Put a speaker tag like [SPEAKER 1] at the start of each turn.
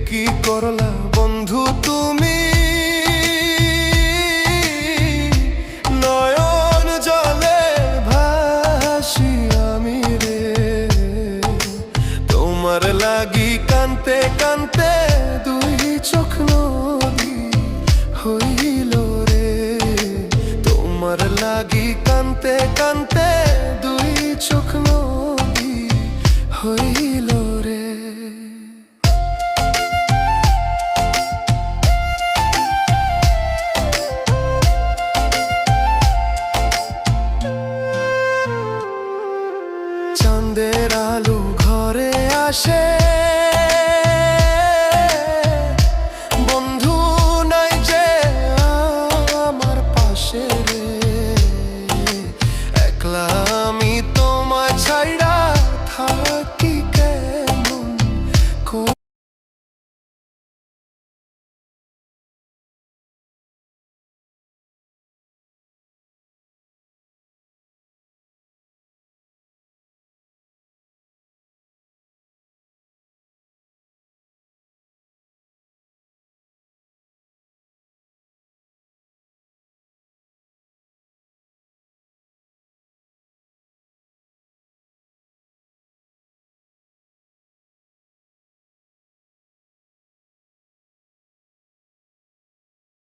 [SPEAKER 1] কি করলা বন্ধু তুমি, নয়ন জলে ভাসি আমি রে। তোমার লাগি কানতে কানতে দুই চোখ নদী হইল রে। তোমার লাগি কানতে কানতে দুই চোখ নদী হইল রে। চাঁদের আলো ঘরে আসে,